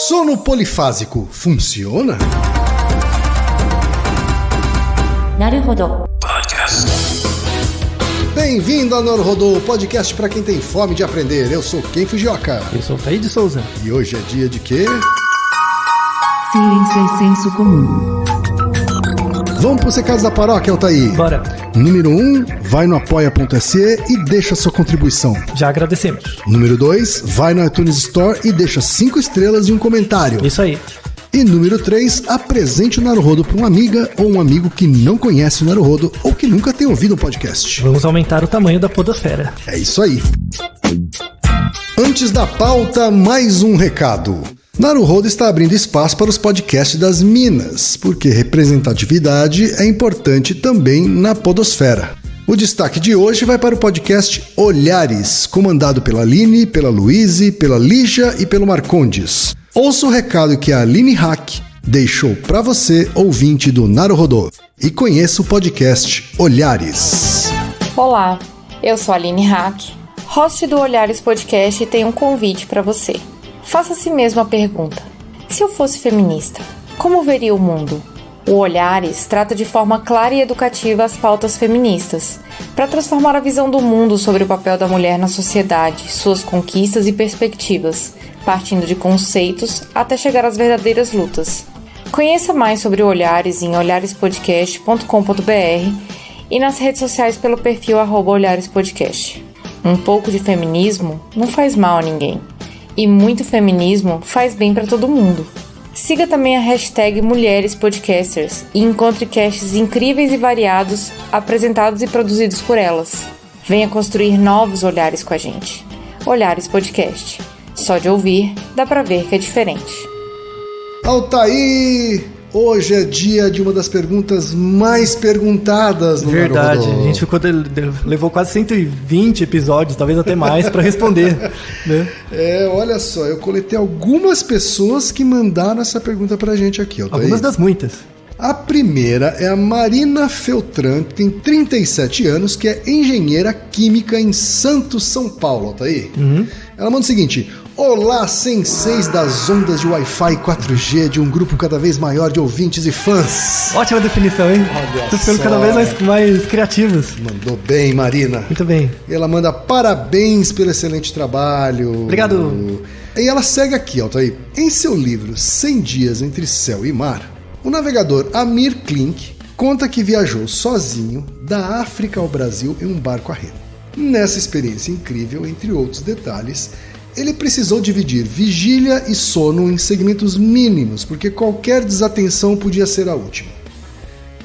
Sono polifásico funciona? Naruhodo. Bem-vindo ao Naruhodo, podcast para quem tem fome de aprender. Eu sou Ken Fujioka. Eu sou o Taí de Souza. E hoje é dia de quê? Ciência e senso comum. Vamos para os recados da paróquia, Altaí. Bora. Número 1, vai no apoia.se e deixa sua contribuição. Já agradecemos. Número 2, vai no iTunes Store e deixa 5 estrelas e um comentário. Isso aí. E número 3, apresente o Naruhodo para uma amiga ou um amigo que não conhece o Naruhodo ou que nunca tem ouvido um podcast. Vamos aumentar o tamanho da podosfera. É isso aí. Antes da pauta, mais um recado. Naruhodo está abrindo espaço para os podcasts das Minas, porque representatividade é importante também na podosfera. O destaque de hoje vai para o podcast Olhares, comandado pela Aline, pela Luíse, pela Lígia e pelo Marcondes. Ouça o recado que a Aline Hack deixou para você, ouvinte do Naruhodo, e conheça o podcast Olhares. Olá, eu sou a Aline Hack, host do Olhares Podcast, e tenho um convite para você. Faça a si mesmo a pergunta: se eu fosse feminista, como veria o mundo? O Olhares trata de forma clara e educativa as pautas feministas, para transformar a visão do mundo sobre o papel da mulher na sociedade, suas conquistas e perspectivas, partindo de conceitos até chegar às verdadeiras lutas. Conheça mais sobre o Olhares em olharespodcast.com.br e nas redes sociais pelo perfil @olharespodcast. Um pouco de feminismo não faz mal a ninguém. E muito feminismo faz bem para todo mundo. Siga também a hashtag Mulheres Podcasters e encontre casts incríveis e variados, apresentados e produzidos por elas. Venha construir novos olhares com a gente. Olhares Podcast. Só de ouvir, dá pra ver que é diferente. Altaí! Hoje é dia de uma das perguntas mais perguntadas no Verdade, Naruhodo. a gente levou quase 120 episódios, talvez até mais, para responder. Né? Olha só, eu coletei algumas pessoas que mandaram essa pergunta pra gente aqui, Altaí. Algumas das muitas. A primeira é a Marina Feltran, que tem 37 anos, que é engenheira química em Santos, São Paulo, Altaí. Ela manda o seguinte: olá, senseis das ondas de Wi-Fi 4G de um grupo cada vez maior de ouvintes e fãs. Ótima definição, hein? Tô ficando cada vez mais criativos. Mandou bem, Marina. Muito bem. Ela manda parabéns pelo excelente trabalho. Obrigado. E ela segue aqui, Altaí. Em seu livro 100 Dias Entre Céu e Mar, o navegador Amir Klink conta que viajou sozinho da África ao Brasil em um barco a remo. Nessa experiência incrível, entre outros detalhes, ele precisou dividir vigília e sono em segmentos mínimos, porque qualquer desatenção podia ser a última.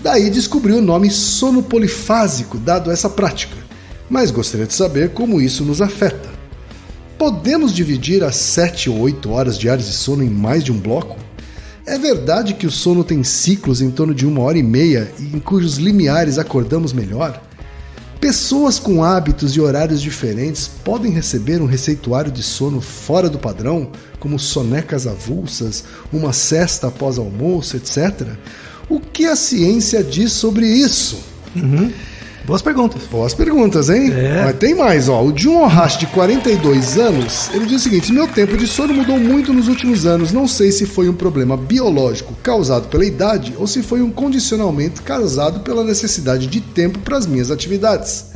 Daí descobriu o nome sono polifásico dado a essa prática, mas gostaria de saber como isso nos afeta. Podemos dividir as 7 ou 8 horas diárias de sono em mais de um bloco? É verdade que o sono tem ciclos em torno de 1h30 e em cujos limiares acordamos melhor? Pessoas com hábitos e horários diferentes podem receber um receituário de sono fora do padrão, como sonecas avulsas, uma sesta após almoço, etc. O que a ciência diz sobre isso? Boas perguntas. Boas perguntas, hein? Mas tem mais, ó. O Jun Ohashi, de 42 anos, ele diz o seguinte: meu tempo de sono mudou muito nos últimos anos. Não sei se foi um problema biológico causado pela idade ou se foi um condicionamento causado pela necessidade de tempo para as minhas atividades.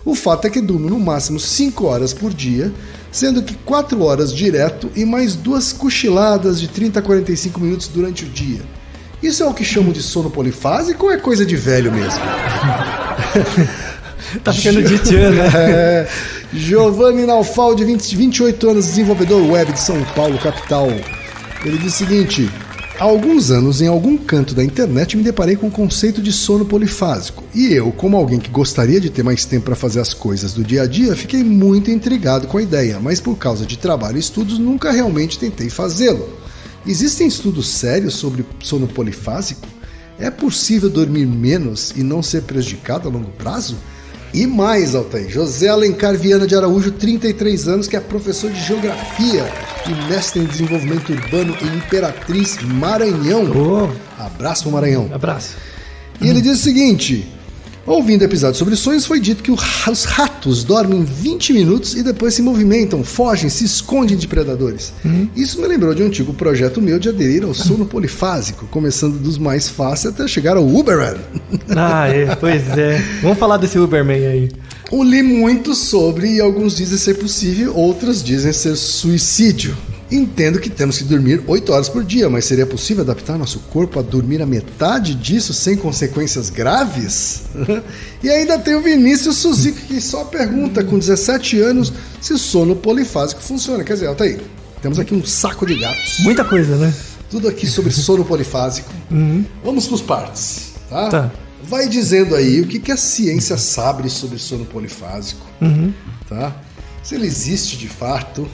O fato é que durmo no máximo 5 horas por dia, sendo que 4 horas direto e mais 2 cochiladas de 30 a 45 minutos durante o dia. Isso é o que chamam de sono polifásico ou é coisa de velho mesmo? Tá ficando de tchan, né? Giovanni Naufal, de 28 anos, desenvolvedor web de São Paulo, capital. Ele diz o seguinte: há alguns anos, em algum canto da internet, me deparei com o conceito de sono polifásico. E eu, como alguém que gostaria de ter mais tempo para fazer as coisas do dia a dia, fiquei muito intrigado com a ideia, mas por causa de trabalho e estudos, nunca realmente tentei fazê-lo. Existem estudos sérios sobre sono polifásico? É possível dormir menos e não ser prejudicado a longo prazo? E mais, Altair, José Alencar Viana de Araújo, 33 anos, que é professor de Geografia e mestre em Desenvolvimento Urbano em Imperatriz, Maranhão. Abraço pro Maranhão. Abraço. E ele diz o seguinte: ouvindo episódios sobre sonhos, foi dito que os gatos dormem 20 minutos e depois se movimentam, fogem, se escondem de predadores. Isso me lembrou de um antigo projeto meu de aderir ao sono polifásico, começando dos mais fáceis até chegar ao Uberman. Pois é. Vamos falar desse Uberman aí. Eu li muito sobre e alguns dizem ser possível, outros dizem ser suicídio. Entendo que temos que dormir 8 horas por dia, mas seria possível adaptar nosso corpo a dormir a metade disso sem consequências graves? E ainda tem o Vinícius Suzico, que só pergunta com 17 anos se o sono polifásico funciona. Quer dizer, Altair, temos aqui um saco de gatos. Muita coisa, né? Tudo aqui sobre sono polifásico. Vamos para os partes, tá? Tá. Vai dizendo aí o que a ciência sabe sobre sono polifásico, tá? Se ele existe de fato,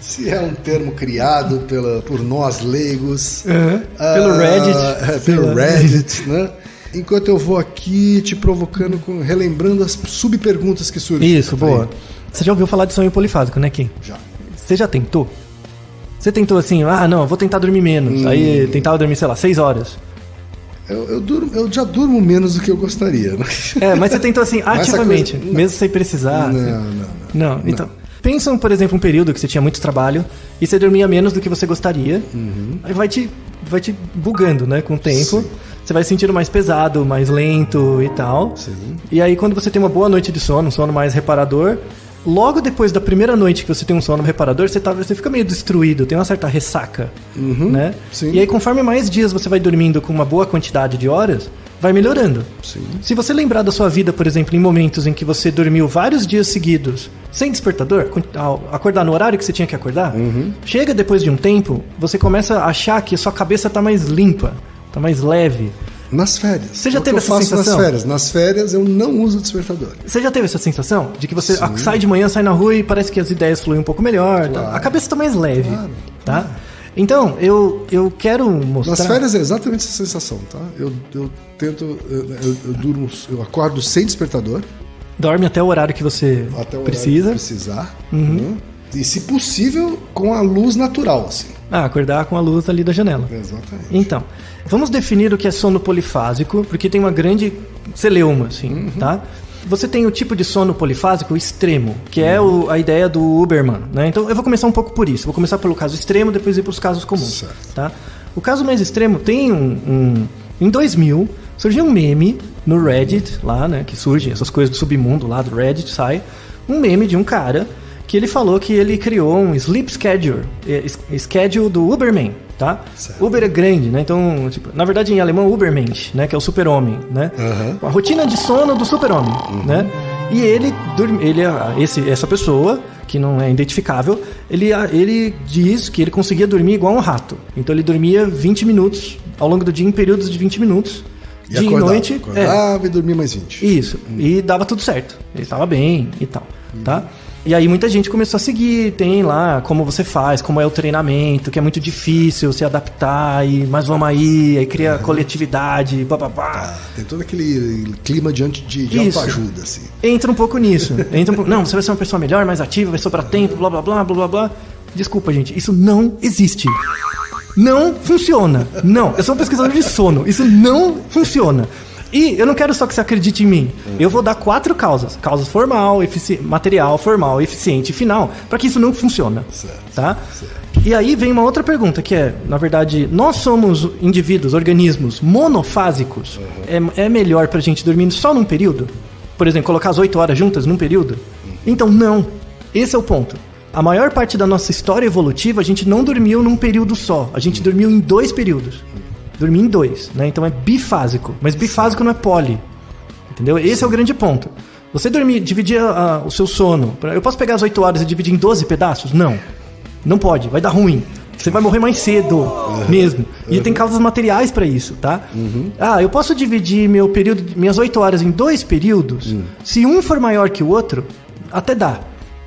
se é um termo criado por nós leigos, pelo Reddit. Pelo Reddit, né? Enquanto eu vou aqui te provocando, relembrando as subperguntas que surgem. Isso, boa. Você já ouviu falar de sonho polifásico, né, Kim? Já. Você já tentou? Você tentou assim, não, vou tentar dormir menos. Aí tentava dormir, sei lá, 6 horas. Eu já durmo menos do que eu gostaria, né? Mas você tentou assim, ativamente, coisa, mesmo sem precisar. Não. Então, pensa, por exemplo, um período que você tinha muito trabalho e você dormia menos do que você gostaria. Aí vai te bugando, né, com o tempo. Sim. Você vai se sentindo mais pesado, mais lento e tal. Sim. E aí quando você tem uma boa noite de sono, um sono mais reparador, logo depois da primeira noite que você tem um sono reparador, você fica meio destruído, tem uma certa ressaca, né? Sim. E aí conforme mais dias você vai dormindo com uma boa quantidade de horas, vai melhorando. Sim. Se você lembrar da sua vida, por exemplo, em momentos em que você dormiu vários dias seguidos, sem despertador, acordar no horário que você tinha que acordar, chega depois de um tempo, você começa a achar que a sua cabeça está mais limpa, está mais leve. Nas férias. Você já teve essa sensação? Nas férias eu não uso despertador. Você já teve essa sensação? De que você sai de manhã, sai na rua e parece que as ideias fluem um pouco melhor. Claro. Tá? A cabeça está mais leve. Claro. Tá? Então, eu quero mostrar... Nas férias é exatamente essa sensação, tá? Eu tento... Eu acordo sem despertador. Dorme até o horário que você precisa. Precisar. E, se possível, com a luz natural, assim. Acordar com a luz ali da janela. Exatamente. Então, vamos definir o que é sono polifásico, porque tem uma grande celeuma, assim, tá? Você tem o tipo de sono polifásico extremo, que é a ideia do Uberman, né? Então, eu vou começar um pouco por isso. Vou começar pelo caso extremo, depois ir para os casos comuns, certo. Tá? O caso mais extremo tem em 2000, surgiu um meme no Reddit, lá, né? Que surgem essas coisas do submundo lá do Reddit, sai um meme de um cara que ele falou que ele criou um sleep schedule do Uberman, tá? Certo. Uber é grande, né? Então, na verdade, em alemão, Ubermensch, né? Que é o super-homem, né? A rotina de sono do super-homem, né? E essa pessoa, que não é identificável, ele diz que ele conseguia dormir igual um rato. Então, ele dormia 20 minutos ao longo do dia, em períodos de 20 minutos. E dia e noite. Acordava e dormia mais 20. Isso. E dava tudo certo. Ele estava bem e tal, tá? E aí muita gente começou a seguir, tem lá como você faz, como é o treinamento, que é muito difícil se adaptar, mas vamos aí cria coletividade, papapá. Tem todo aquele clima de autoajuda, assim. Entra um pouco nisso. Não, você vai ser uma pessoa melhor, mais ativa, vai sobrar tempo, blá, blá, blá, blá, blá, blá. Desculpa, gente, isso não existe. Não funciona. Não, eu sou um pesquisador de sono, isso não funciona. E eu não quero só que você acredite em mim. Eu vou dar 4 causas. Causas formal, material, formal, eficiente e final, para que isso não funcione. Tá? Certo. E aí vem uma outra pergunta, que é, na verdade, nós somos indivíduos, organismos monofásicos. É melhor pra gente dormir só num período? Por exemplo, colocar as 8 horas juntas num período? Então, não. Esse é o ponto. A maior parte da nossa história evolutiva, a gente não dormiu num período só. A gente dormiu em 2 períodos. Dormir em 2, né? Então é bifásico. Mas bifásico não é poli. Entendeu? Esse é o grande ponto. Você dividir o seu sono. Eu posso pegar as 8 horas e dividir em 12 pedaços? Não. Não pode. Vai dar ruim. Você vai morrer mais cedo mesmo. E tem causas materiais para isso, tá? Eu posso dividir minhas 8 horas em 2 períodos. Se um for maior que o outro, até dá.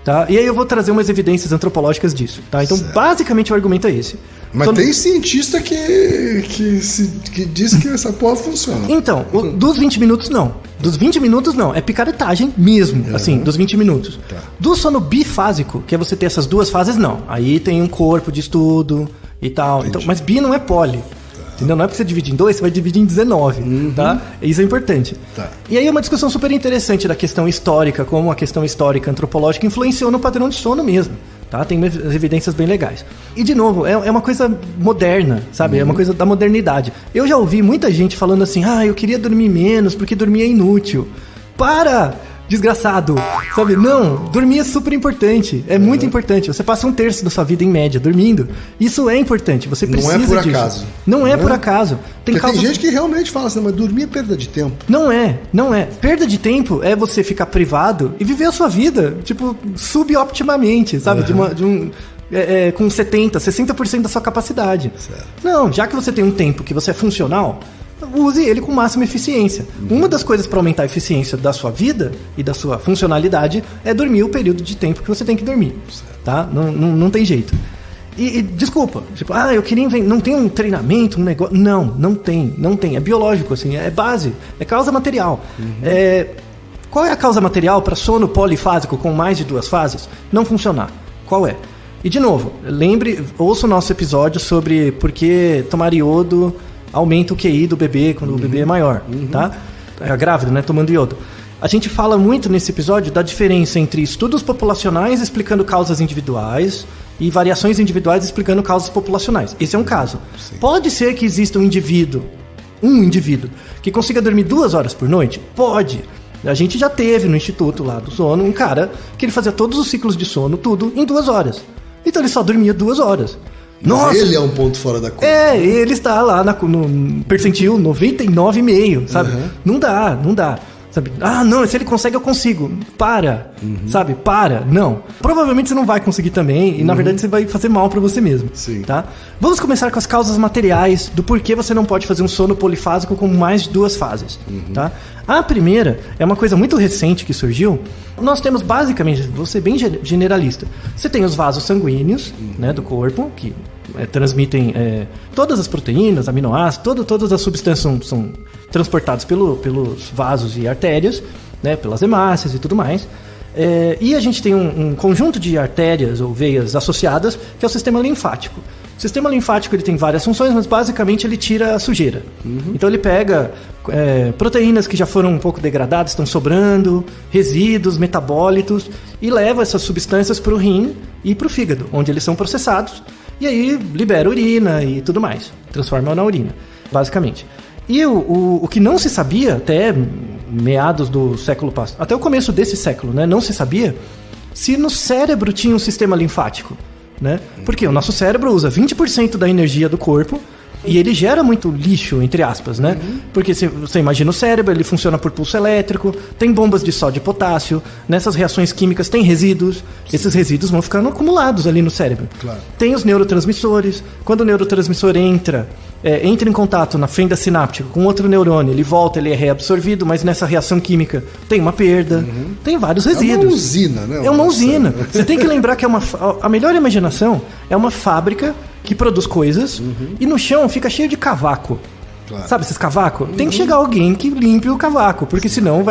Tá? E aí eu vou trazer umas evidências antropológicas disso. Tá? Então, basicamente, o argumento é esse. Mas tem cientista que diz que essa porra funciona. Então, dos 20 minutos, não. Dos 20 minutos, não. É picaretagem mesmo, assim, dos 20 minutos. Tá. Do sono bifásico, que é você ter essas 2 fases, não. Aí tem um corpo de estudo e tal. Então, mas bi não é poli. Entendeu? Não é porque você divide em 2, você vai dividir em 19, tá? Isso é importante. Tá. E aí é uma discussão super interessante da questão histórica, como a questão histórica antropológica influenciou no padrão de sono mesmo. Tá? Tem evidências bem legais. E, de novo, é uma coisa moderna, sabe? É uma coisa da modernidade. Eu já ouvi muita gente falando assim, eu queria dormir menos porque dormir é inútil. Para! Desgraçado, sabe? Não, dormir é super importante, é muito importante. Você passa 1/3 da sua vida em média dormindo. Isso é importante, você precisa disso. Não é por acaso. Não é por acaso. Tem gente que realmente fala assim, mas dormir é perda de tempo. Não é. Perda de tempo é você ficar privado e viver a sua vida, tipo, suboptimamente, sabe? Com 70%, 60% da sua capacidade. Certo. Não, já que você tem um tempo que você é funcional, use ele com máxima eficiência. Uma das coisas para aumentar a eficiência da sua vida e da sua funcionalidade é dormir o período de tempo que você tem que dormir. Tá? Não tem jeito. E desculpa, tipo, eu queria não tem um treinamento, um negócio. Não tem. É biológico, assim, é base, é causa material. Qual é a causa material para sono polifásico com mais de 2 fases não funcionar? Qual é? E de novo, ouça o nosso episódio sobre por que tomar iodo aumenta o QI do bebê quando o bebê é maior, tá? É grávido, né? Tomando iodo. A gente fala muito nesse episódio da diferença entre estudos populacionais explicando causas individuais e variações individuais explicando causas populacionais. Esse é um caso. Sim. Pode ser que exista um indivíduo que consiga dormir 2 horas por noite? Pode. A gente já teve no instituto lá do sono um cara que ele fazia todos os ciclos de sono, tudo, em 2 horas. Então ele só dormia 2 horas. Nossa. Ele é um ponto fora da curva. Ele está lá no percentil 99,5, sabe? Não dá. Sabe? Não, se ele consegue, eu consigo. Sabe? Não. Provavelmente você não vai conseguir também, e na verdade você vai fazer mal pra você mesmo. Sim. Tá? Vamos começar com as causas materiais do porquê você não pode fazer um sono polifásico com mais de 2 fases. Tá? A primeira é uma coisa muito recente que surgiu. Nós temos basicamente, vou ser bem generalista, você tem os vasos sanguíneos, né, do corpo, que transmitem todas as proteínas, aminoácidos, todas as substâncias são transportadas pelos vasos e artérias, né, pelas hemácias e tudo mais. E a gente tem um conjunto de artérias ou veias associadas, que é o sistema linfático. O sistema linfático ele tem várias funções, mas basicamente ele tira a sujeira. Então ele pega proteínas que já foram um pouco degradadas, estão sobrando, resíduos, metabólitos, e leva essas substâncias para o rim e para o fígado, onde eles são processados, e aí libera urina e tudo mais, transforma na urina, basicamente. E o que não se sabia até meados do século passado, até o começo desse século, né, não se sabia se no cérebro tinha um sistema linfático. Né? Porque o nosso cérebro usa 20% da energia do corpo e ele gera muito lixo, entre aspas, né? Porque você imagina o cérebro, ele funciona por pulso elétrico, tem bombas de sódio e potássio, nessas reações químicas tem resíduos, esses resíduos vão ficando acumulados ali no cérebro. Claro. Tem os neurotransmissores, quando o neurotransmissor entra em contato na fenda sináptica com outro neurônio, ele volta, ele é reabsorvido, mas nessa reação química tem uma perda, tem vários resíduos. É uma usina, né? É uma usina. Você tem que lembrar que a melhor imaginação é uma fábrica que produz coisas e no chão fica cheio de cavaco. Claro. Sabe esses cavacos? Tem que chegar alguém que limpe o cavaco, porque senão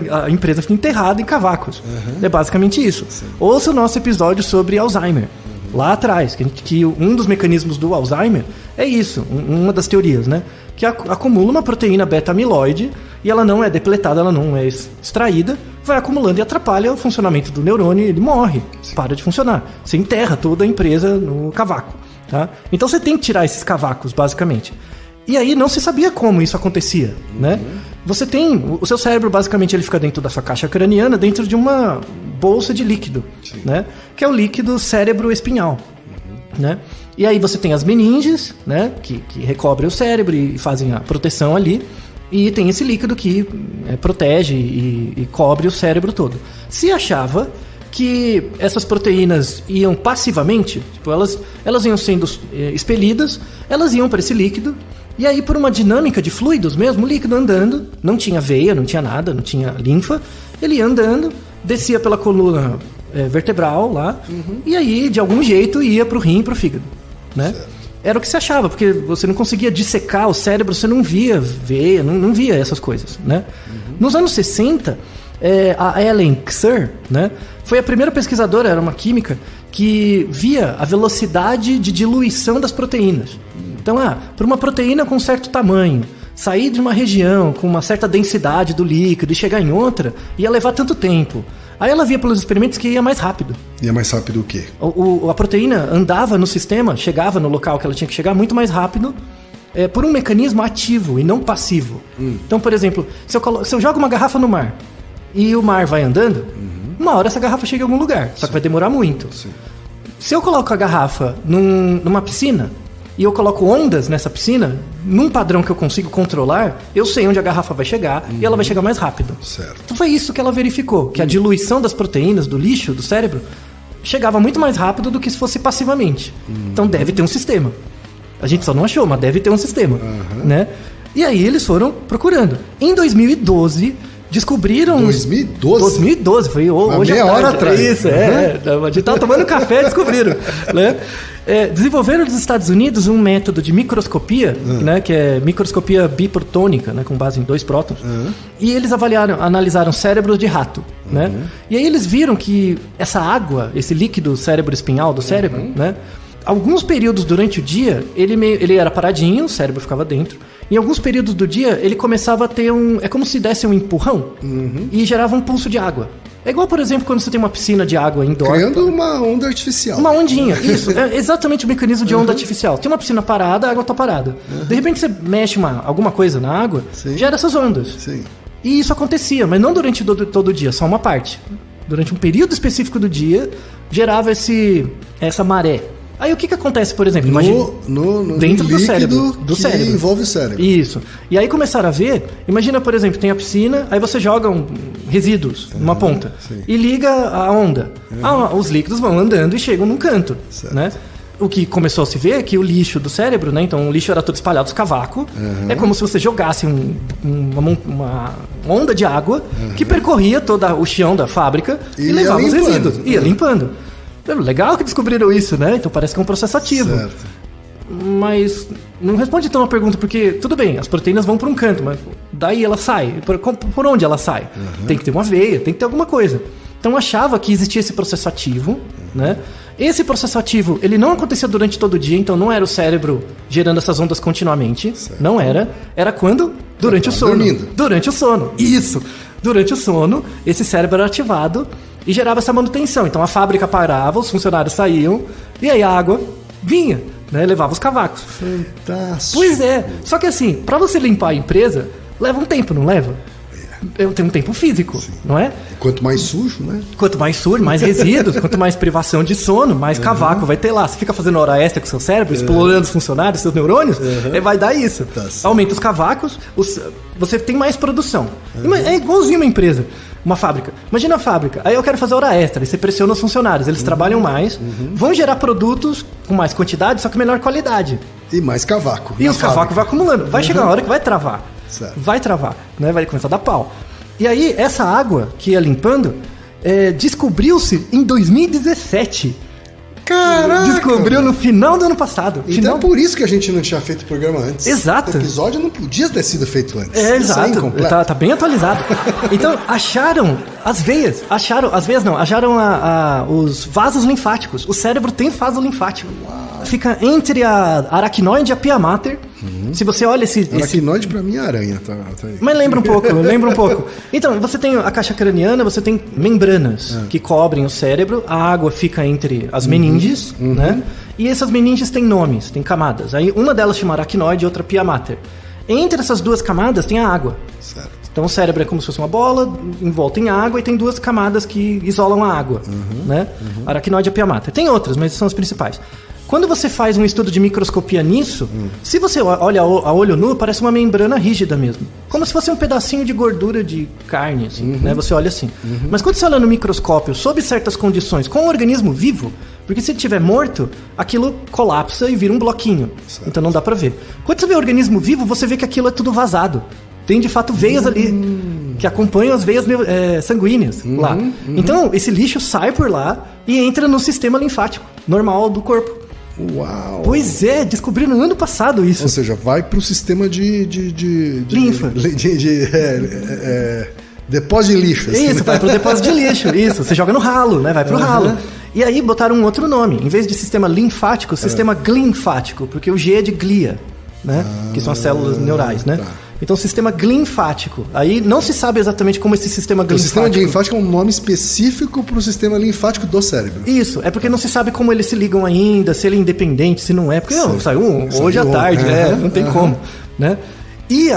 a empresa fica enterrada em cavacos. É basicamente isso. Sim. Ouça o nosso episódio sobre Alzheimer. Lá atrás, que um dos mecanismos do Alzheimer é isso, uma das teorias, né? Que acumula uma proteína beta-amiloide e ela não é depletada, ela não é extraída, vai acumulando e atrapalha o funcionamento do neurônio e ele morre, para de funcionar. Você enterra toda a empresa no cavaco, tá? Então você tem que tirar esses cavacos, basicamente. E aí não se sabia como isso acontecia, né? Você tem... O seu cérebro, basicamente, ele fica dentro da sua caixa craniana, dentro de uma bolsa de líquido, né? Que é o líquido cérebro-espinhal, né? E aí você tem as meninges, né? Que recobrem o cérebro e fazem a proteção ali. E tem esse líquido que protege e cobre o cérebro todo. Se achava que essas proteínas iam passivamente, tipo, elas iam sendo expelidas, elas iam para esse líquido, e aí por uma dinâmica de fluidos mesmo, o líquido andando, não tinha veia, não tinha nada, não tinha linfa, ele ia andando, descia pela coluna vertebral lá, e aí de algum jeito ia para o rim e para o fígado, né? Era o que se achava, porque você não conseguia dissecar o cérebro, você não via veia, não via essas coisas, né? Nos anos 60, a Ellen Xer, né, foi a primeira pesquisadora, era uma química, que via a velocidade de diluição das proteínas. Então, por uma proteína com certo tamanho, sair de uma região com uma certa densidade do líquido e chegar em outra, ia levar tanto tempo. Aí ela via pelos experimentos que ia mais rápido. Ia mais rápido o quê? A proteína andava no sistema, chegava no local que ela tinha que chegar muito mais rápido, por um mecanismo ativo e não passivo. Então, por exemplo, se eu jogo uma garrafa no mar e o mar vai andando, uma hora essa garrafa chega em algum lugar, só que vai demorar muito. Sim. Se eu coloco a garrafa numa piscina e eu coloco ondas nessa piscina, num padrão que eu consigo controlar, eu sei onde a garrafa vai chegar e ela vai chegar mais rápido. Certo. Então foi isso que ela verificou, que a diluição das proteínas do lixo, do cérebro, chegava muito mais rápido do que se fosse passivamente. Então deve ter um sistema. A gente só não achou, mas deve ter um sistema, né? E aí eles foram procurando. Em 2012, descobriram... 2012? 2012, foi hoje meia hora atrás. Isso, a gente tava tomando café e descobriram, né? Desenvolveram nos Estados Unidos um método de microscopia, né, que é microscopia biprotônica, né, com base em 2 prótons. E eles analisaram cérebros de rato, né? E aí eles viram que essa água, esse líquido cérebro espinhal do cérebro, né? Alguns períodos durante o dia, ele era paradinho, o cérebro ficava dentro. Em alguns períodos do dia, ele começava a ter é como se desse um empurrão e gerava um pulso de água. É igual, por exemplo, quando você tem uma piscina de água indoor. Criando uma onda artificial. Uma ondinha, isso. É exatamente o mecanismo de onda artificial. Tem uma piscina parada, a água está parada. De repente você mexe alguma coisa na água, gera essas ondas. Sim. E isso acontecia, mas não durante todo o dia, só uma parte. Durante um período específico do dia, gerava essa maré. Aí o que acontece, por exemplo? Dentro do cérebro. Do cérebro. Envolve o cérebro. Isso. E aí começaram a ver, imagina, por exemplo, tem a piscina, aí você joga resíduos numa ponta e liga a onda. Os líquidos vão andando e chegam num canto, né? O que começou a se ver é que o lixo do cérebro, né? Então o lixo era todo espalhado, os cavacos. É como se você jogasse uma onda de água que percorria todo o chão da fábrica e levava os resíduos. Ia limpando. Legal que descobriram isso, né? Então parece que é um processo ativo. Certo. Mas não responde então a pergunta, porque tudo bem, as proteínas vão para um canto, mas daí ela sai. Por onde ela sai? Tem que ter uma veia, tem que ter alguma coisa. Então achava que existia esse processo ativo, né? Esse processo ativo, ele não acontecia durante todo o dia, então não era o cérebro gerando essas ondas continuamente. Certo. Não era. Era quando? Durante o sono. Dormindo. Durante o sono. Isso. Durante o sono, esse cérebro era ativado e gerava essa manutenção. Então a fábrica parava, os funcionários saíam e aí a água vinha, né? Levava os cavacos. Fantástico. Pois é. Só que assim, para você limpar a empresa, leva um tempo, não leva? Tem um tempo físico, não é? Quanto mais sujo, né? Quanto mais sujo, mais resíduos, quanto mais privação de sono, mais cavaco vai ter lá. Você fica fazendo hora extra com o seu cérebro, explorando os funcionários, seus neurônios, vai dar isso. Tá. Aumenta os cavacos, você tem mais produção. É igualzinho uma empresa, uma fábrica. Imagina a fábrica, aí eu quero fazer hora extra, e você pressiona os funcionários, eles trabalham mais, vão gerar produtos com mais quantidade, só que menor qualidade. E mais cavaco. E os cavacos vão acumulando. Vai chegar uma hora que vai travar. Certo. Vai travar, né? Vai começar a dar pau. E aí, essa água que ia limpando, descobriu-se em 2017. Caraca! Descobriu no final do ano passado. Então é por isso que a gente não tinha feito o programa antes. Exato. O episódio não podia ter sido feito antes. Exato. Tá bem atualizado. Então, acharam as veias. Acharam os vasos linfáticos. O cérebro tem vaso linfático. Uau. Fica entre a aracnoide e a pia mater. Se você olha aracnoide pra mim é aranha, tá aí. Mas lembra um pouco. Então, você tem a caixa craniana, você tem membranas que cobrem o cérebro, a água fica entre as meninges, né? E essas meninges têm nomes, têm camadas. Aí uma delas chama aracnoide e outra pia mater. Entre essas duas camadas tem a água. Certo. Então o cérebro é como se fosse uma bola, envolta em água, e tem duas camadas que isolam a água, né? Aracnoide e a pia mater. Tem outras, mas são as principais. Quando você faz um estudo de microscopia nisso, se você olha a olho nu, parece uma membrana rígida mesmo. Como se fosse um pedacinho de gordura de carne, assim, né? Você olha assim. Mas quando você olha no microscópio, sob certas condições, com um organismo vivo, porque se ele estiver morto, aquilo colapsa e vira um bloquinho. Certo. Então não dá pra ver. Quando você vê o organismo vivo, você vê que aquilo é tudo vazado. Tem de fato veias ali, que acompanham as veias sanguíneas lá. Então esse lixo sai por lá e entra no sistema linfático normal do corpo. Uau! Pois é, descobriram no ano passado isso. Ou seja, vai pro sistema de linfa. Depósito de lixo. Assim, isso, vai pro depósito de lixo. Isso, você joga no ralo, né? Vai pro ralo. E aí botaram um outro nome. Em vez de sistema linfático, sistema glinfático, porque o G é de glia, né? Que são as células neurais, né? Tá. Então, sistema glinfático. Aí não se sabe exatamente como esse sistema O glinfático... sistema linfático é um nome específico para o sistema linfático do cérebro. Isso, é porque não se sabe como eles se ligam ainda, se ele é independente, se não é. Porque não, saiu hoje à tarde, não tem como, né? E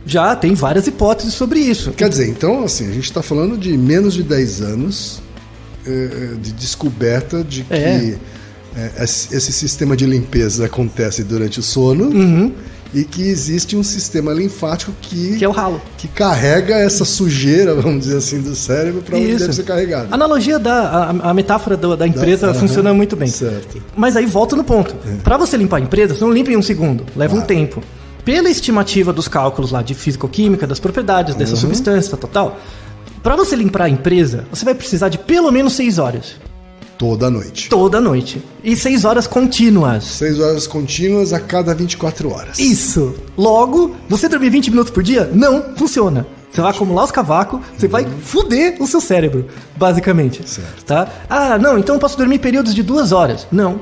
já tem várias hipóteses sobre isso. Quer dizer, então, assim, a gente está falando de menos de 10 anos de descoberta de que esse sistema de limpeza acontece durante o sono e que existe um sistema linfático que é o ralo. Que carrega essa sujeira, vamos dizer assim, do cérebro para onde deve ser carregado. A analogia a metáfora da empresa funciona muito bem. Certo. Mas aí volta no ponto. Para você limpar a empresa, você não limpa em 1 segundo, leva um tempo. Pela estimativa dos cálculos lá de físico-química, das propriedades dessa substância, tal, para você limpar a empresa, você vai precisar de pelo menos 6 horas. Toda noite. Toda noite. E 6 horas contínuas. 6 horas contínuas a cada 24 horas. Isso. Logo, você dormir 20 minutos por dia? Não funciona. Você vai acumular os cavacos, você vai foder o seu cérebro, basicamente. Certo. Tá? Ah, não, então eu posso dormir períodos de 2 horas. Não.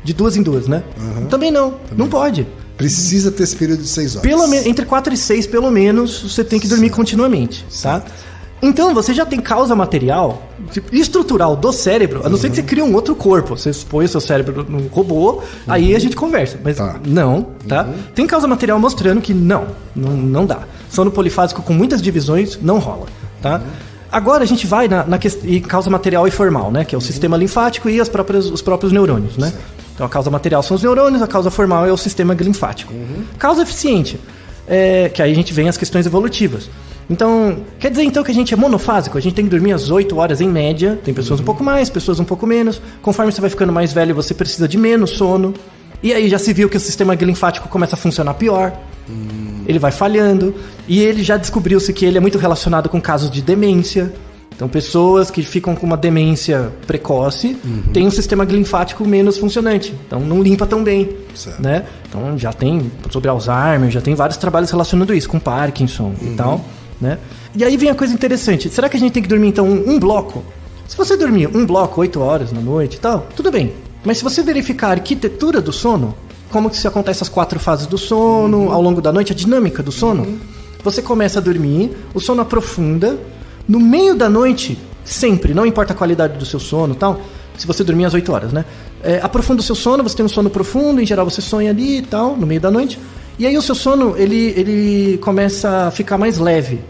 De 2 em 2, né? Também não. Não pode. Precisa ter esse período de 6 horas. Entre 4 e 6, pelo menos, você tem que dormir continuamente, tá? Então, você já tem causa material estrutural do cérebro, a não ser que você crie um outro corpo. Você põe o seu cérebro num robô, aí a gente conversa. Mas não, tá? Tem causa material mostrando que não dá. Sono polifásico com muitas divisões não rola, tá? Agora a gente vai na questão causa material e formal, né? Que é o sistema linfático e os próprios neurônios, né? Então a causa material são os neurônios, a causa formal é o sistema linfático. Causa eficiente, que aí a gente vem as questões evolutivas. Então, quer dizer então que a gente é monofásico? A gente tem que dormir às 8 horas em média. Tem pessoas um pouco mais, pessoas um pouco menos. Conforme você vai ficando mais velho, você precisa de menos sono. E aí já se viu que o sistema linfático começa a funcionar pior. Ele vai falhando. E ele já descobriu-se que ele é muito relacionado com casos de demência. Então, pessoas que ficam com uma demência precoce têm um sistema linfático menos funcionante. Então, não limpa tão bem, né? Então, já tem sobre Alzheimer, já tem vários trabalhos relacionando isso, com Parkinson e tal, né? E aí vem a coisa interessante. Será que a gente tem que dormir, então, um bloco? Se você dormir um bloco, 8 horas na noite e tal, tudo bem. Mas se você verificar a arquitetura do sono, como que se acontece as 4 fases do sono, ao longo da noite, a dinâmica do sono, você começa a dormir, o sono aprofunda. No meio da noite, sempre, não importa a qualidade do seu sono e tal, se você dormir às 8 horas, né? Aprofunda o seu sono, você tem um sono profundo, em geral você sonha ali e tal, no meio da noite. E aí o seu sono, ele começa a ficar mais leve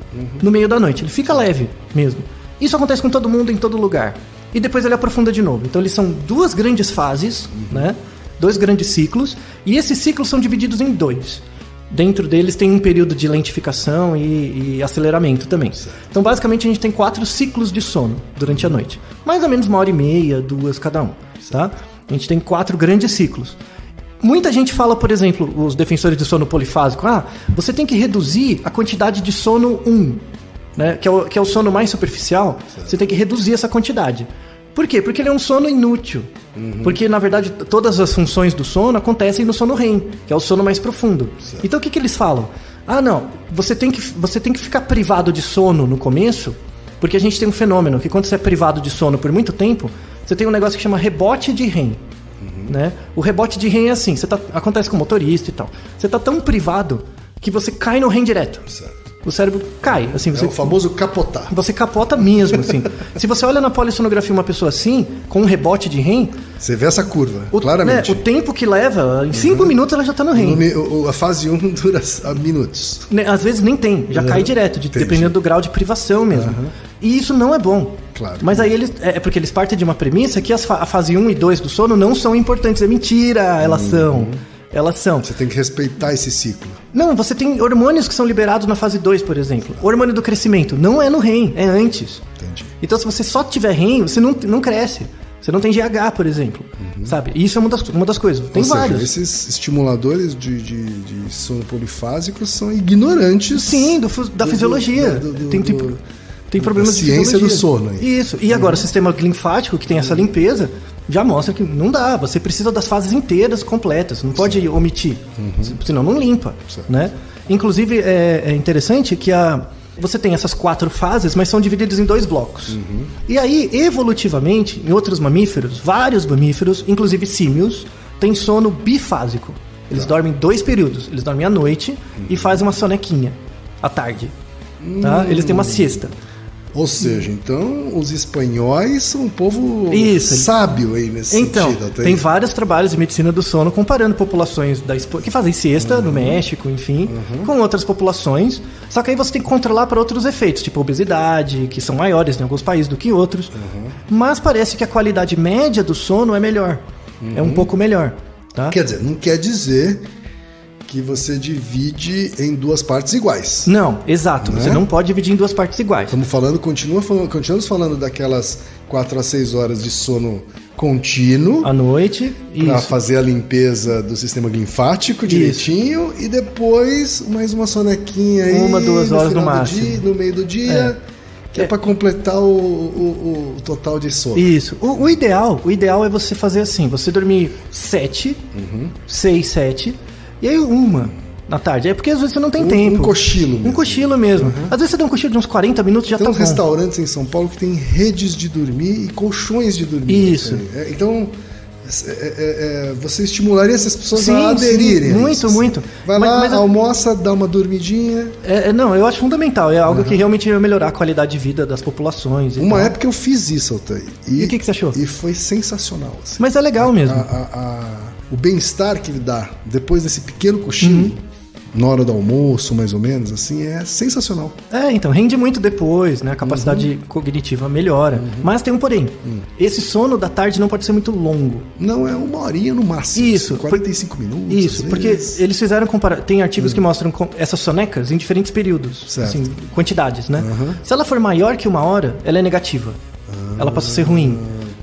no meio da noite. Ele fica leve mesmo. Isso acontece com todo mundo, em todo lugar. E depois ele aprofunda de novo. Então eles são 2 grandes fases, né? 2 grandes ciclos. E esses ciclos são divididos em 2. Dentro deles tem um período de lentificação e aceleramento também. Então, basicamente, a gente tem 4 ciclos de sono durante a noite. Mais ou menos 1h30, 2 cada um, tá? A gente tem 4 grandes ciclos. Muita gente fala, por exemplo, os defensores de sono polifásico, você tem que reduzir a quantidade de sono 1, né? Que é o sono mais superficial. Você tem que reduzir essa quantidade. Por quê? Porque ele é um sono inútil. Porque, na verdade, todas as funções do sono acontecem no sono REM, que é o sono mais profundo. Certo. Então, o que eles falam? Não, você tem que ficar privado de sono no começo, porque a gente tem um fenômeno que quando você é privado de sono por muito tempo, você tem um negócio que chama rebote de REM. Né? O rebote de REM é assim, acontece com motorista e tal. Você está tão privado que você cai no REM direto. Certo. O cérebro cai. Assim, o famoso capotar. Você capota mesmo, assim. Se você olha na polissonografia uma pessoa assim, com um rebote de REM... Você vê essa curva, claramente. O tempo que leva, em 5 minutos ela já está no REM. A fase 1 dura minutos. Às vezes nem tem, já cai direto, dependendo do grau de privação mesmo. E isso não é bom. Claro. Mas aí é porque eles partem de uma premissa que a fase 1 e 2 do sono não são importantes. É mentira, elas são. Elas são. Você tem que respeitar esse ciclo. Não, você tem hormônios que são liberados na fase 2, por exemplo. O hormônio do crescimento não é no REM, é antes. Entendi. Então, se você só tiver REM, você não cresce. Você não tem GH, por exemplo. Sabe? E isso é uma das coisas. Tem vários. Esses estimuladores de sono polifásico são ignorantes. Sim, da fisiologia. Tem problemas de fisiologia. Ciência do sono. Aí. Isso. E agora, o sistema linfático, que tem essa limpeza, já mostra que não dá. Você precisa das fases inteiras, completas. Não pode omitir. Senão não limpa. Né? Inclusive, é interessante que Você tem essas 4 fases, mas são divididas em 2 blocos. E aí, evolutivamente, em outros mamíferos, vários mamíferos, inclusive símios, têm sono bifásico. Eles dormem 2 períodos. Eles dormem à noite e fazem uma sonequinha à tarde. Tá? Eles têm uma siesta. Ou seja, então os espanhóis são um povo sábio aí nesse sentido. Tem vários trabalhos de medicina do sono comparando populações que fazem siesta no México, enfim, com outras populações. Só que aí você tem que controlar para outros efeitos, tipo obesidade, que são maiores em alguns países do que outros. Mas parece que a qualidade média do sono é melhor. É um pouco melhor. Tá? Quer dizer, não quer dizer que você divide em 2 partes iguais. Não, exato. Você não pode dividir em 2 partes iguais. Continuamos falando daquelas 4 a 6 horas de sono contínuo. À noite. Para fazer a limpeza do sistema linfático direitinho. E depois mais uma sonequinha aí. 1, 2 horas no máximo. No meio do dia. Que é para completar o total de sono. Isso. O ideal é você fazer assim. Você dormir 7, 6, 7... E aí 1 na tarde. É porque às vezes você não tem tempo. Um cochilo mesmo. Um cochilo mesmo. Às vezes você dá um cochilo de uns 40 minutos e já tá bom. Tem restaurantes em São Paulo que tem redes de dormir e colchões de dormir. Isso. Então, você estimularia essas pessoas a aderirem. Muito. Vai lá, almoça, dá uma dormidinha. Não, eu acho fundamental. É algo que realmente ia melhorar a qualidade de vida das populações. Uma época eu fiz isso, Altair. E o que você achou? E foi sensacional. Assim. Mas é legal mesmo. O bem-estar que ele dá depois desse pequeno cochilo, na hora do almoço, mais ou menos, assim, é sensacional. Então, rende muito depois, né? A capacidade cognitiva melhora. Mas tem um porém. Esse sono da tarde não pode ser muito longo. Não, é 1 horinha no máximo. Isso. 45 minutos. Isso, porque eles fizeram tem artigos que mostram essas sonecas em diferentes períodos. Assim, quantidades, né? Se ela for maior que 1 hora, ela é negativa. Ela passa a ser ruim.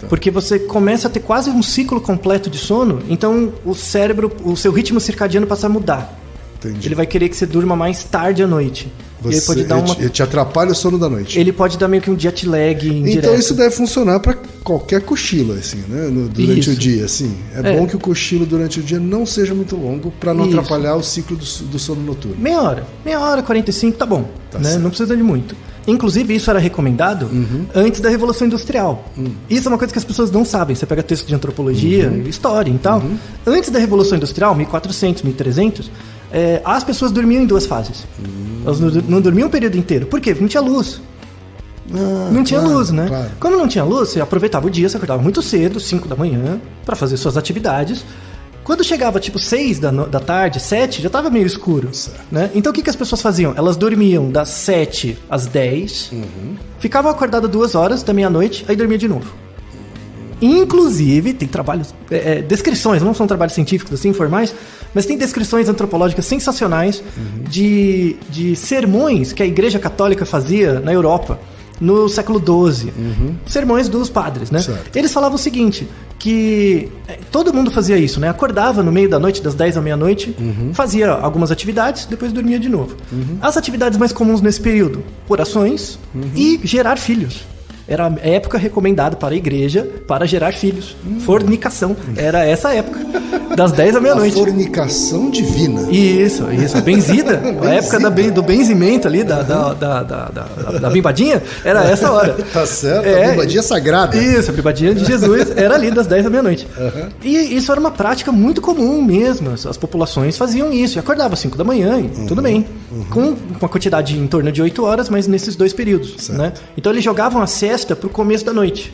Porque você começa a ter quase um ciclo completo de sono, então o cérebro, o seu ritmo circadiano passa a mudar. Entendi. Ele vai querer que você durma mais tarde à noite. Ele pode dar ele te atrapalha o sono da noite. Ele pode dar meio que um jet lag indireto. Então isso deve funcionar para qualquer cochilo, assim, né? Durante o dia, assim. É bom que o cochilo durante o dia não seja muito longo para não atrapalhar o ciclo do sono noturno. Meia hora, 45, tá bom. Né? Não precisa de muito. Inclusive, isso era recomendado antes da Revolução Industrial. Isso é uma coisa que as pessoas não sabem. Você pega texto de antropologia, história e tal. Antes da Revolução Industrial, 1400, 1300, as pessoas dormiam em 2 fases. Elas não dormiam o período inteiro. Por quê? Porque não tinha luz. Não tinha luz, né? Claro. Como não tinha luz, você aproveitava o dia, você acordava muito cedo, 5 da manhã, para fazer suas atividades. Quando chegava tipo 6 da tarde, 7, já estava meio escuro. Né? Então o que as pessoas faziam? Elas dormiam das 7 às 10, ficavam acordadas 2 horas da meia-noite, aí dormia de novo. Inclusive, tem trabalhos, descrições, não são trabalhos científicos assim, formais, mas tem descrições antropológicas sensacionais de sermões que a Igreja Católica fazia na Europa no século XII. Sermões dos padres, né? Certo. Eles falavam o seguinte, que todo mundo fazia isso, né? Acordava no meio da noite, das 10 à meia-noite, fazia algumas atividades, depois dormia de novo. As atividades mais comuns nesse período, orações e gerar filhos. Era a época recomendada para a igreja para gerar filhos. Fornicação. Era essa época. Das 10 à meia-noite. A fornicação divina. Isso. A benzida. A época do benzimento ali, da bimbadinha, era essa hora. Tá certo, a bimbadinha sagrada. Isso, a bimbadinha de Jesus era ali das 10 à meia-noite. E isso era uma prática muito comum mesmo. As populações faziam isso. E acordava às 5 da manhã e tudo bem. Com uma quantidade em torno de 8 horas, mas nesses 2 períodos. Né? Então eles jogavam a siesta para o começo da noite.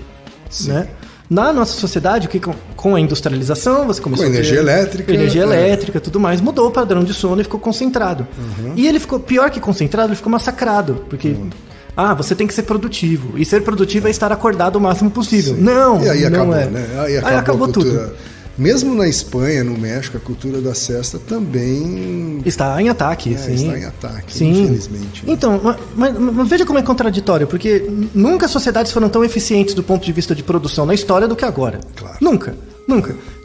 Né? Na nossa sociedade, com a industrialização, você começou com energia elétrica. Energia elétrica, tudo mais, mudou o padrão de sono e ficou concentrado. E ele ficou, pior que concentrado, ele ficou massacrado. Porque, você tem que ser produtivo. E ser produtivo é estar acordado o máximo possível. Sim. Não, e aí não acabou, é. Né? Aí acabou tudo. Mesmo na Espanha, no México, a cultura da siesta também está em ataque. Sim. Está em ataque, sim. Infelizmente. Né? Então, mas veja como é contraditório, porque nunca as sociedades foram tão eficientes do ponto de vista de produção na história do que agora. Claro. Nunca.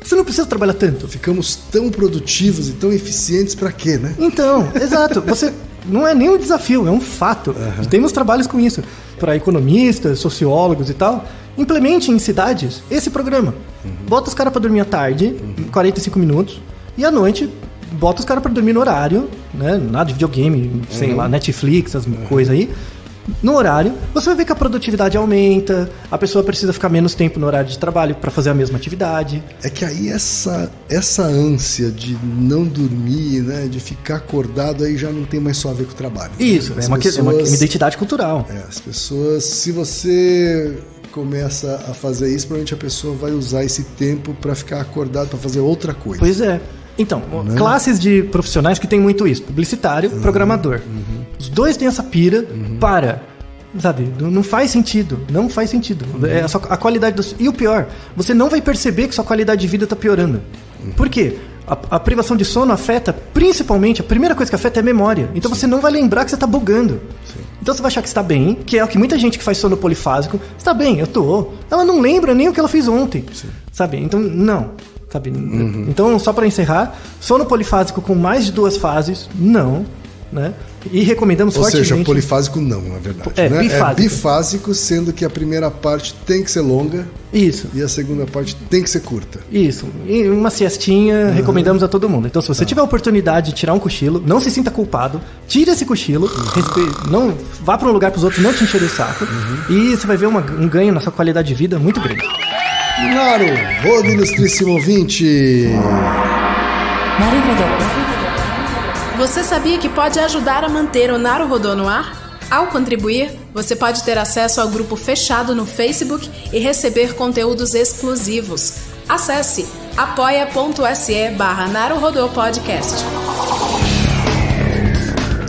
Você não precisa trabalhar tanto. Ficamos tão produtivos e tão eficientes para quê, né? Então, exato. Você não é nem um desafio, é um fato. Temos trabalhos com isso. Para economistas, sociólogos e tal. Implemente em cidades esse programa. Bota os caras para dormir à tarde, 45 minutos, e à noite bota os caras para dormir no horário né? Nada de videogame, sei lá, Netflix, as coisas aí. No horário, você vai ver que a produtividade aumenta, a pessoa precisa ficar menos tempo no horário de trabalho para fazer a mesma atividade. É que aí essa ânsia de não dormir, né, de ficar acordado, aí já não tem mais só a ver com o trabalho. Isso, é uma identidade cultural. As pessoas, se você começa a fazer isso, provavelmente a pessoa vai usar esse tempo para ficar acordado, para fazer outra coisa. Pois é. Então, classes de profissionais que tem muito isso, publicitário, programador. Os dois têm essa pira para, sabe, não faz sentido, não faz sentido. A qualidade e o pior, você não vai perceber que sua qualidade de vida está piorando. Por quê? A privação de sono afeta, principalmente, a primeira coisa que afeta é a memória. Então você não vai lembrar que você está bugando. Então você vai achar que está bem, que é o que muita gente que faz sono polifásico, está bem, eu tô. Ela não lembra nem o que ela fez ontem, sabe? Então, não. Sabe? Então, só para encerrar, sono polifásico com mais de 2 fases, não, né? E recomendamos fortemente... Ou seja, polifásico não, na verdade. Bifásico. É bifásico, sendo que a primeira parte tem que ser longa. Isso. E a segunda parte tem que ser curta. Isso. E uma siestinha, recomendamos a todo mundo. Então, se você tiver a oportunidade de tirar um cochilo, não se sinta culpado, tire esse cochilo, não vá para um lugar para os outros não te encherem o saco, e você vai ver um ganho na sua qualidade de vida muito grande. Naruhodo, ilustríssimo ouvinte! Você sabia que pode ajudar a manter o Naruhodo no ar? Ao contribuir, você pode ter acesso ao grupo fechado no Facebook e receber conteúdos exclusivos. Acesse apoia.se/Naruhodo Podcast.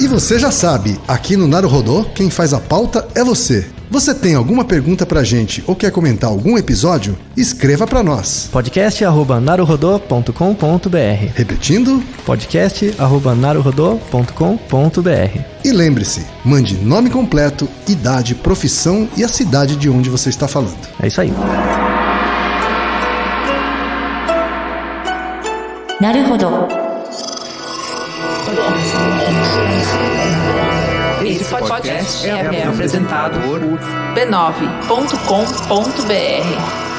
E você já sabe, aqui no Naruhodo, quem faz a pauta é você. Você tem alguma pergunta pra gente ou quer comentar algum episódio? Escreva pra nós. podcast@naruhodo.com.br. Repetindo? podcast@naruhodo.com.br. E lembre-se, mande nome completo, idade, profissão e a cidade de onde você está falando. É isso aí. Naruhodo. Esse podcast é apresentado por b9.com.br.